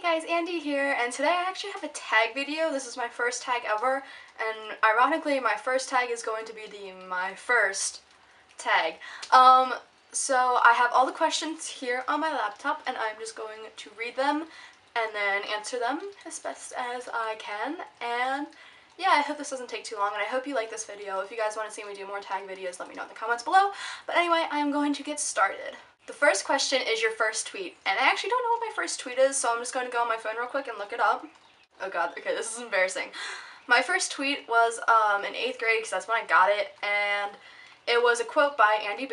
guys, Andie here, and today I actually have a tag video. This is my first tag ever, and ironically my first tag is going to be my first tag. So I have all the questions here on my laptop, and I'm just going to read them and then answer them as best as I can. And yeah, I hope this doesn't take too long, and I hope you like this video. If you guys want to see me do more tag videos, let me know in the comments below. But anyway, I'm going to get started. The first question is your first tweet, and I actually don't know what my first tweet is, so I'm just going to go on my phone real quick and look it up. Oh god, okay, this is embarrassing. My first tweet was in 8th grade, because that's when I got it, and it was a quote by Andie,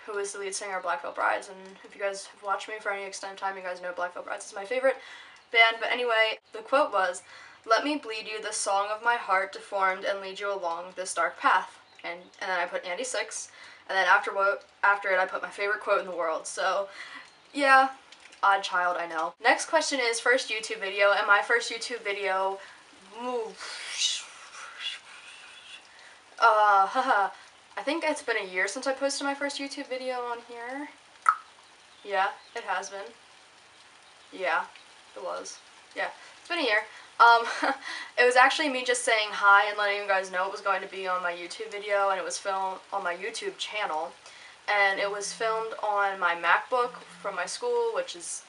who is the lead singer of Black Veil Brides, and if you guys have watched me for any extent of time, you guys know Black Veil Brides is my favorite band. But anyway, the quote was, "Let me bleed you the song of my heart deformed and lead you along this dark path." And then I put Andie 6. And then after it, I put my favorite quote in the world. So, yeah, odd child, I know. Next question is first YouTube video, and my first YouTube video, I think it's been a year since I posted my first YouTube video on here. Yeah, it has been. Yeah, it was. Yeah, it's been a year. It was actually me just saying hi and letting you guys know it was going to be on my YouTube video, and it was filmed on my YouTube channel, and it was filmed on my MacBook from my school, which is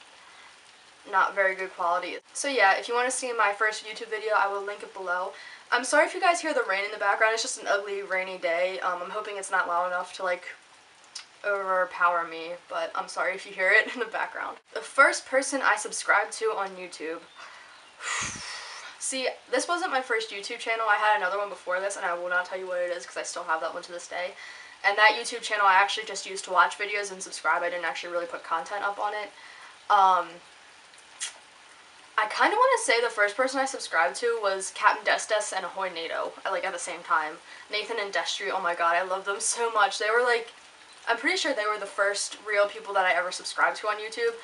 not very good quality. So yeah, if you want to see my first YouTube video, I will link it below. I'm sorry if you guys hear the rain in the background. It's just an ugly rainy day. I'm hoping it's not loud enough to like overpower me, but I'm sorry if you hear it in the background. The first person I subscribed to on YouTube. See, this wasn't my first YouTube channel. I had another one before this, and I will not tell you what it is because I still have that one to this day. And that YouTube channel I actually just used to watch videos and subscribe. I didn't actually really put content up on it. I kind of want to say the first person I subscribed to was Captain Desdes and Ahoy NATO, like at the same time. Nathan and Destry, oh my god, I love them so much. They were like, I'm pretty sure they were the first real people that I ever subscribed to on YouTube.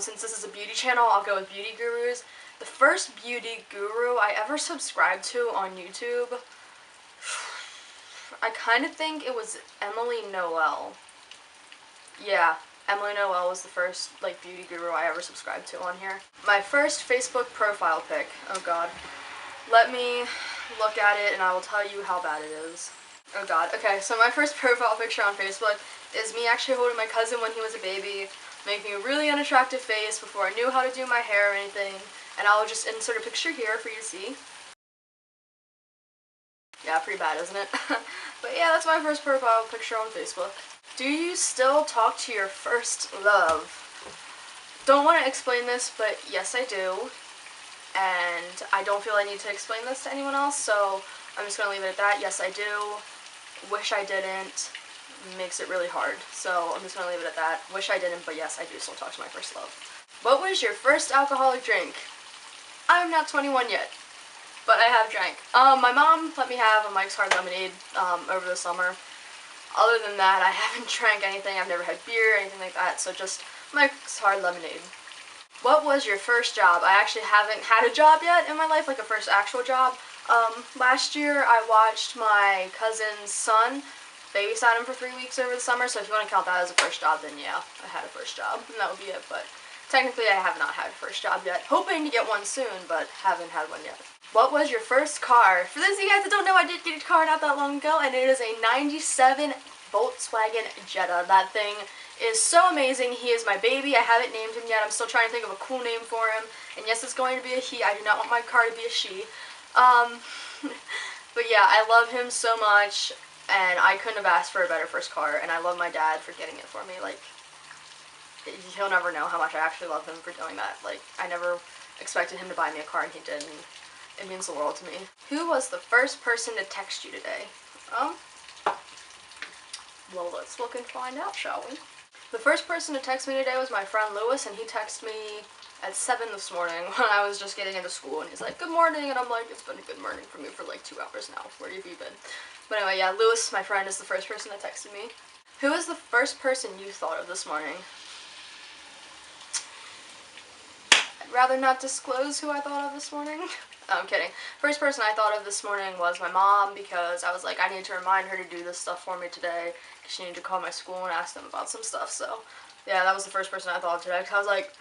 Since this is a beauty channel, I'll go with beauty gurus. The first beauty guru I ever subscribed to on YouTube, I kind of think it was Emily Noel. Yeah, Emily Noel was the first, like, beauty guru I ever subscribed to on here. My first Facebook profile pic, oh god. Let me look at it and I will tell you how bad it is. Oh god, okay, so my first profile picture on Facebook is me actually holding my cousin when he was a baby, making a really unattractive face before I knew how to do my hair or anything. And I'll just insert a picture here for you to see. Yeah, pretty bad, isn't it? But yeah, that's my first profile picture on Facebook. Do you still talk to your first love? Don't want to explain this, but yes I do. And I don't feel I need to explain this to anyone else, so I'm just going to leave it at that. Yes I do. Wish I didn't. Makes it really hard. So I'm just going to leave it at that. Wish I didn't, but yes I do still talk to my first love. What was your first alcoholic drink? I'm not 21 yet, but I have drank. My mom let me have a Mike's Hard Lemonade over the summer. Other than that, I haven't drank anything. I've never had beer or anything like that, so just Mike's Hard Lemonade. What was your first job? I actually haven't had a job yet in my life, like a first actual job. Last year I watched my cousin's son babysat him for 3 weeks over the summer, so if you want to count that as a first job, then yeah, I had a first job, and that would be it, but technically, I have not had a first job yet. Hoping to get one soon, but haven't had one yet. What was your first car? For those of you guys that don't know, I did get a car not that long ago, and it is a 97 Volkswagen Jetta. That thing is so amazing. He is my baby. I haven't named him yet. I'm still trying to think of a cool name for him. And yes, it's going to be a he. I do not want my car to be a she. But yeah, I love him so much, and I couldn't have asked for a better first car, and I love my dad for getting it for me. Like, he'll never know how much I actually love him for doing that. Like, I never expected him to buy me a car, and he did, and it means the world to me. Who was the first person to text you today? Well, let's look and find out, shall we? The first person to text me today was my friend Lewis, and he texted me at 7 this morning when I was just getting into school, and he's like, "Good morning," and I'm like, "It's been a good morning for me for like 2 hours now. Where have you been?" But anyway, yeah, Lewis, my friend, is the first person that texted me. Who is the first person you thought of this morning? I'd rather not disclose who I thought of this morning. I'm kidding. First person I thought of this morning was my mom, because I was like, I need to remind her to do this stuff for me today, because she needed to call my school and ask them about some stuff. So yeah, that was the first person I thought of today, because I was like,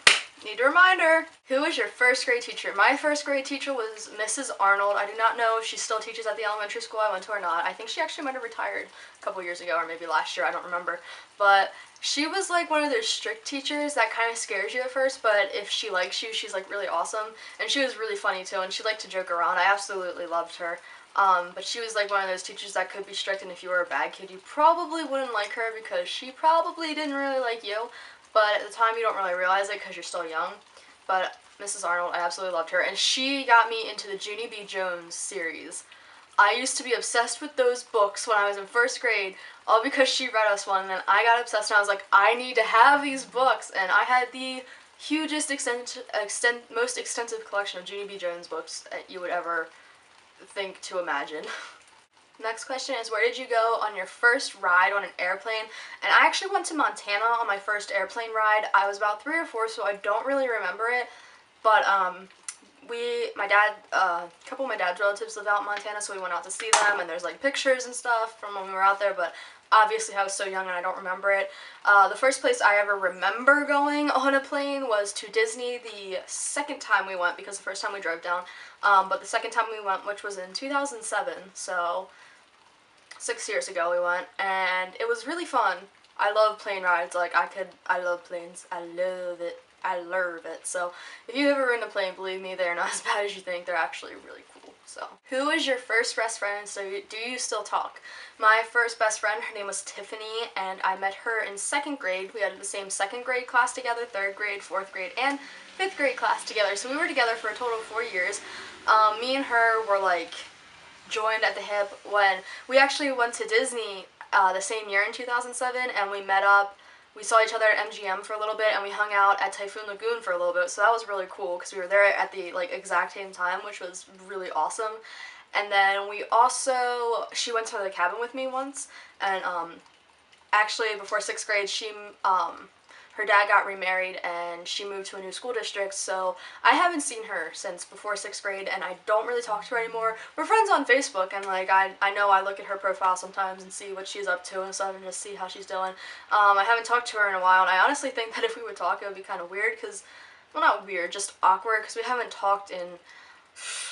Need a reminder. Who was your first grade teacher? My first grade teacher was Mrs. Arnold. I do not know if she still teaches at the elementary school I went to or not. I think she actually might have retired a couple years ago or maybe last year. I don't remember. But she was like one of those strict teachers that kind of scares you at first, but if she likes you, she's like really awesome. And she was really funny too, and she liked to joke around. I absolutely loved her. But she was like one of those teachers that could be strict, and if you were a bad kid, you probably wouldn't like her because she probably didn't really like you. But at the time, you don't really realize it because you're still young. But Mrs. Arnold, I absolutely loved her, and she got me into the Junie B. Jones series. I used to be obsessed with those books when I was in first grade, all because she read us one, and then I got obsessed, and I was like, I need to have these books, and I had the hugest, most extensive collection of Junie B. Jones books that you would ever think to imagine. Next question is, where did you go on your first ride on an airplane? And I actually went to Montana on my first airplane ride. I was about 3 or 4, so I don't really remember it. But a couple of my dad's relatives live out in Montana, so we went out to see them, and there's like pictures and stuff from when we were out there, but obviously I was so young and I don't remember it. The first place I ever remember going on a plane was to Disney the second time we went, because the first time we drove down, but the second time we went, which was in 2007, so 6 years ago we went, and it was really fun. I love plane rides. I love planes. I love it. So if you've ever ridden a plane, believe me, they're not as bad as you think. They're actually really cool. So who was your first best friend? So do you still talk? My first best friend, her name was Tiffany, and I met her in 2nd grade. We had the same 2nd grade class together, 3rd grade, 4th grade, and 5th grade class together. So we were together for a total of 4 years. Me and her were like joined at the hip when we actually went to Disney the same year in 2007, and we met up. We saw each other at MGM for a little bit, and we hung out at Typhoon Lagoon for a little bit, so that was really cool because we were there at the exact same time, which was really awesome. And then she went to the cabin with me once, and actually before 6th grade, her dad got remarried and she moved to a new school district, so I haven't seen her since before 6th grade, and I don't really talk to her anymore. We're friends on Facebook, and I know I look at her profile sometimes and see what she's up to and stuff and just see how she's doing. I haven't talked to her in a while, and I honestly think that if we would talk, it would be kind of weird, because, well, not weird, just awkward, because we haven't talked in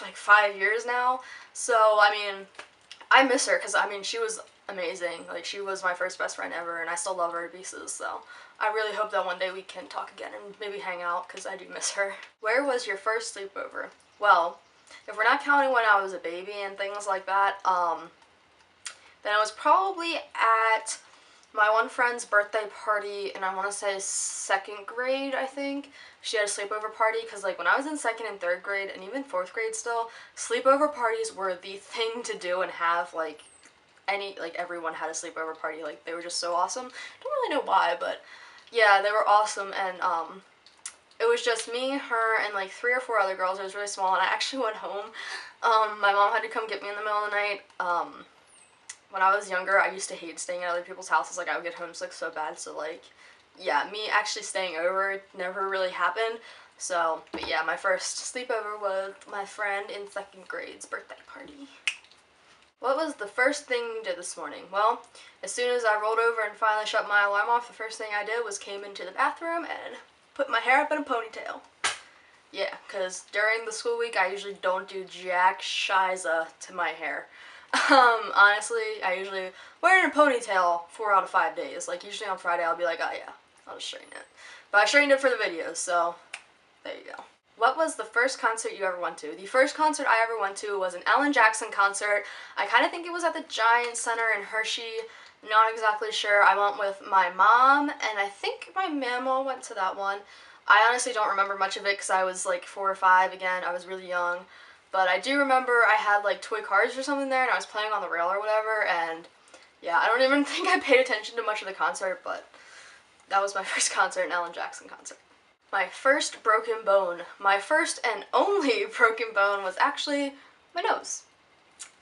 like 5 years now. So, I mean, I miss her because, I mean, she was amazing. Like, she was my first best friend ever, and I still love her to pieces, so I really hope that one day we can talk again and maybe hang out because I do miss her. Where was your first sleepover? Well, if we're not counting when I was a baby and things like that, then it was probably at my one friend's birthday party, and I want to say 2nd grade, I think. She had a sleepover party because, like, when I was in 2nd and 3rd grade, and even 4th grade still, sleepover parties were the thing to do and have, like, everyone had a sleepover party. Like, they were just so awesome. Don't really know why, but yeah, they were awesome, and it was just me, her, and like 3 or 4 other girls. It was really small, and I actually went home. My mom had to come get me in the middle of the night. When I was younger, I used to hate staying at other people's houses. Like, I would get homesick so bad, so like, yeah, me actually staying over never really happened. So, but yeah, my first sleepover was my friend in 2nd grade's birthday party. What was the first thing you did this morning? Well, as soon as I rolled over and finally shut my alarm off, the first thing I did was came into the bathroom and put my hair up in a ponytail. Yeah, because during the school week, I usually don't do jack shiza to my hair. Honestly, I usually wear it in a ponytail 4 out of 5 days. Like, usually on Friday, I'll be like, oh yeah, I'll just straighten it. But I straightened it for the videos, so there you go. What was the first concert you ever went to? The first concert I ever went to was an Alan Jackson concert. I kind of think it was at the Giant Center in Hershey. Not exactly sure. I went with my mom, and I think my mama went to that one. I honestly don't remember much of it because I was like 4 or 5 again. I was really young. But I do remember I had like toy cars or something there, and I was playing on the rail or whatever, and yeah, I don't even think I paid attention to much of the concert, but that was my first concert, an Alan Jackson concert. My first broken bone. My first and only broken bone was actually my nose.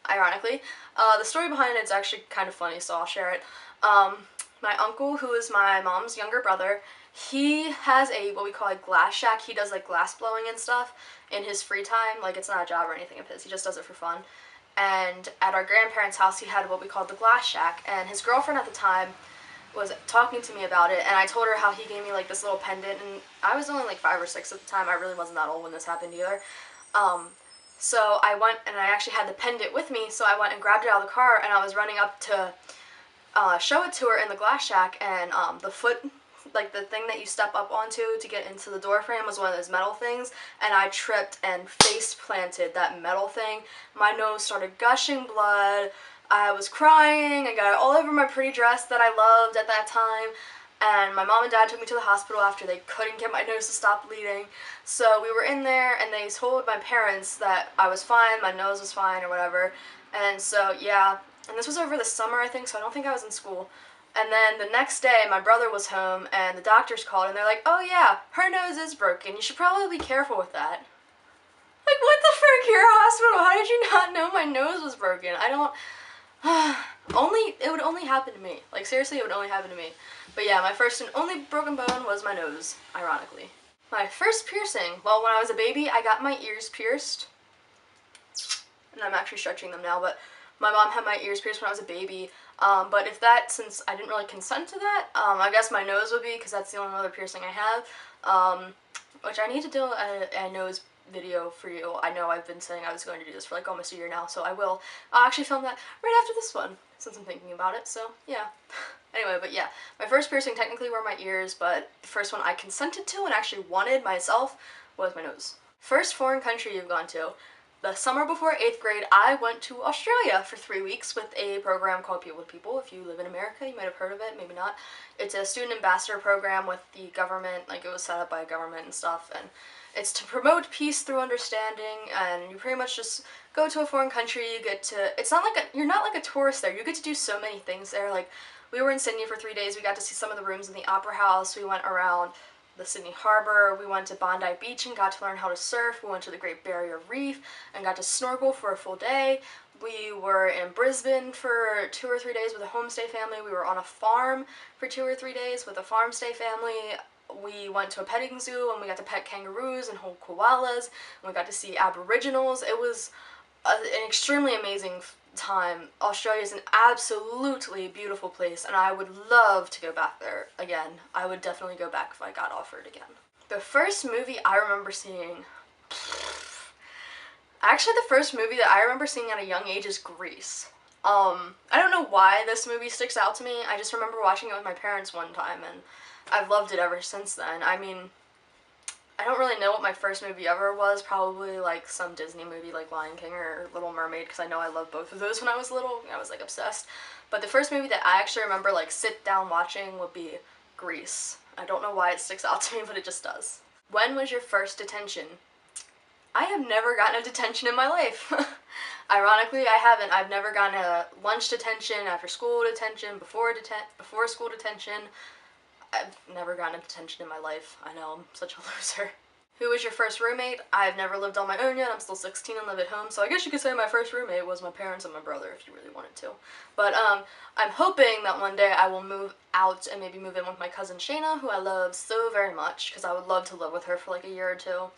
Ironically. The story behind it is actually kind of funny, so I'll share it. My uncle, who is my mom's younger brother, he has what we call a glass shack. He does like glass blowing and stuff in his free time. Like, it's not a job or anything of his, he just does it for fun. And at our grandparents' house, he had what we called the glass shack, and his girlfriend at the time was talking to me about it, and I told her how he gave me like this little pendant, and I was only like 5 or 6 at the time. I really wasn't that old when this happened either. So I went and I actually had the pendant with me, so I went and grabbed it out of the car, and I was running up to show it to her in the glass shack, and the foot, like the thing that you step up onto to get into the door frame, was one of those metal things, and I tripped and face planted that metal thing. My nose started gushing blood. I was crying. I got it all over my pretty dress that I loved at that time. And my mom and dad took me to the hospital after they couldn't get my nose to stop bleeding. So we were in there, and they told my parents that I was fine, my nose was fine, or whatever. And so, yeah. And this was over the summer, I think, so I don't think I was in school. And then the next day, my brother was home, and the doctors called, and they're like, oh yeah, her nose is broken. You should probably be careful with that. Like, what the frick? You're a hospital. How did you not know my nose was broken? I don't... it would only happen to me. Like, seriously, it would only happen to me. But yeah, my first and only broken bone was my nose, ironically. My first piercing, well, when I was a baby, I got my ears pierced. And I'm actually stretching them now, but my mom had my ears pierced when I was a baby. But since I didn't really consent to that, I guess my nose would be, because that's the only other piercing I have. Which I need to do a nose video for you. I know I've been saying I was going to do this for like almost a year now, so I will. I'll actually film that right after this one, since I'm thinking about it, so yeah. Anyway, but yeah, my first piercing technically were my ears, but the first one I consented to and actually wanted myself was my nose. First foreign country you've gone to. The summer before 8th grade, I went to Australia for 3 weeks with a program called People to People. If you live in America, you might have heard of it, maybe not. It's a student ambassador program with the government, like it was set up by government and stuff, and it's to promote peace through understanding, and you pretty much just go to a foreign country, you get to, it's not like you're not like a tourist there, you get to do so many things there. Like, we were in Sydney for 3 days, we got to see some of the rooms in the Opera House, we went around the Sydney Harbor, we went to Bondi Beach and got to learn how to surf, we went to the Great Barrier Reef and got to snorkel for a full day. We were in Brisbane for 2 or 3 days with a homestay family, we were on a farm for 2 or 3 days with a farm stay family. We went to a petting zoo and we got to pet kangaroos and hold koalas, and we got to see aboriginals. It was an extremely amazing time. Australia is an absolutely beautiful place, and I would love to go back there again. I would definitely go back if I got offered again. The first movie I remember seeing... Actually, the first movie that I remember seeing at a young age is Grease. I don't know why this movie sticks out to me. I just remember watching it with my parents one time, and I've loved it ever since then. I mean, I don't really know what my first movie ever was. Probably like some Disney movie like Lion King or Little Mermaid, because I know I loved both of those when I was little. I was like obsessed. But the first movie that I actually remember like sit down watching would be Grease. I don't know why it sticks out to me, but it just does. When was your first detention? I have never gotten a detention in my life. Ironically, I haven't. I've never gotten a lunch detention, after school detention, before school detention. I've never gotten a detention in my life. I know, I'm such a loser. Who was your first roommate? I've never lived on my own yet. I'm still 16 and live at home, so I guess you could say my first roommate was my parents and my brother, if you really wanted to. But I'm hoping that one day I will move out and maybe move in with my cousin Shayna, who I love so very much, because I would love to live with her for like a year or two.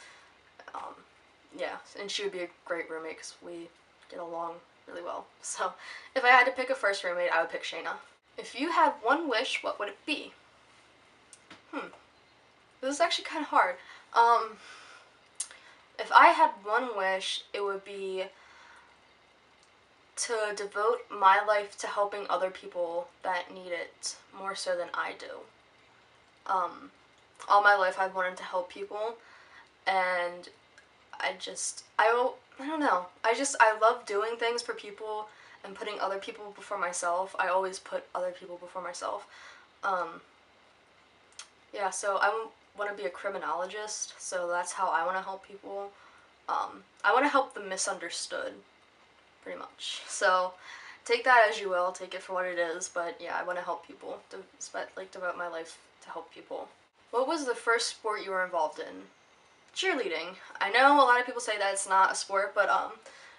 Yeah, and she would be a great roommate because we get along really well. So if I had to pick a first roommate, I would pick Shayna. If you had one wish, what would it be? This is actually kind of hard. If I had one wish, it would be to devote my life to helping other people that need it more so than I do. All my life I've wanted to help people, and I don't know. I love doing things for people and putting other people before myself. I always put other people before myself. Yeah, so I want to be a criminologist, so that's how I want to help people. I want to help the misunderstood, pretty much. So take that as you will, take it for what it is, but yeah, I want to help people, devote my life to help people. What was the first sport you were involved in? Cheerleading. I know a lot of people say that it's not a sport, but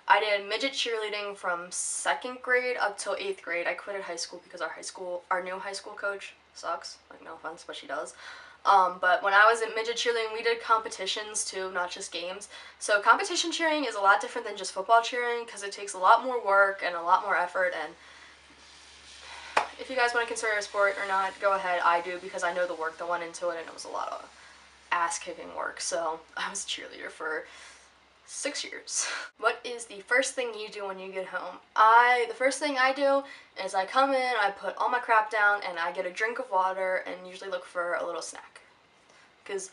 I did midget cheerleading from 2nd grade up till 8th grade. I quit at high school because our new high school coach sucks. Like, no offense, but she does. But when I was in midget cheerleading, we did competitions too, not just games. So competition cheering is a lot different than just football cheering because it takes a lot more work and a lot more effort, and if you guys want to consider it a sport or not, go ahead. I do, because I know the work that went into it, and it was a lot of ass-kicking work. So I was a cheerleader for 6 years. What is the first thing you do when you get home? The first thing I do is I come in, I put all my crap down, and I get a drink of water and usually look for a little snack. Because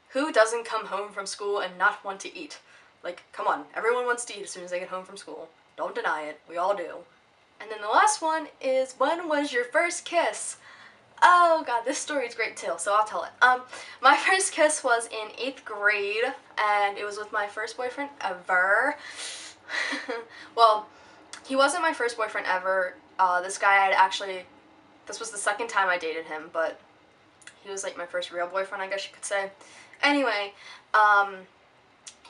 who doesn't come home from school and not want to eat? Like, come on, everyone wants to eat as soon as they get home from school. Don't deny it, we all do. And then the last one is, when was your first kiss? Oh god, this story is great too, so I'll tell it. My first kiss was in 8th grade, and it was with my first boyfriend ever. Well, he wasn't my first boyfriend ever. This guy this was the second time I dated him, but he was like my first real boyfriend, I guess you could say. Anyway,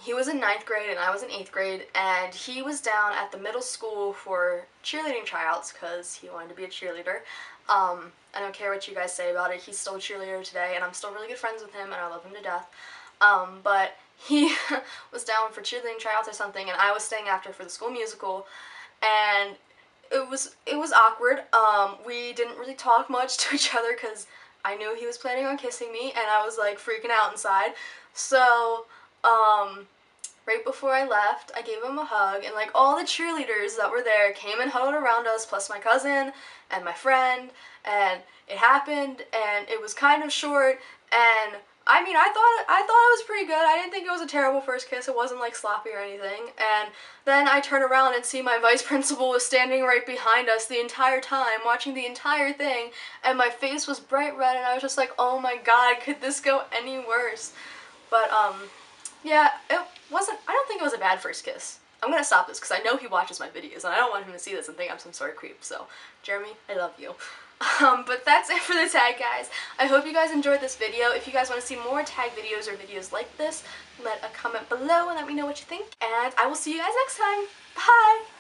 he was in 9th grade and I was in 8th grade, and he was down at the middle school for cheerleading tryouts because he wanted to be a cheerleader. I don't care what you guys say about it, he's still a cheerleader today, and I'm still really good friends with him, and I love him to death. But he was down for cheerleading tryouts or something, and I was staying after for the school musical, and it was awkward. We didn't really talk much to each other because I knew he was planning on kissing me, and I was like freaking out inside. So, right before I left, I gave him a hug, and like all the cheerleaders that were there came and huddled around us, plus my cousin and my friend, and it happened, and it was kind of short, and I mean, I thought it was pretty good. I didn't think it was a terrible first kiss. It wasn't like sloppy or anything. And then I turn around and see my vice principal was standing right behind us the entire time, watching the entire thing, and my face was bright red, and I was just like, oh my god, could this go any worse? But yeah, I don't think it was a bad first kiss. I'm gonna stop this because I know he watches my videos, and I don't want him to see this and think I'm some sort of creep. So, Jeremy, I love you. But that's it for the tag, guys. I hope you guys enjoyed this video. If you guys want to see more tag videos or videos like this, let a comment below and let me know what you think. And I will see you guys next time. Bye!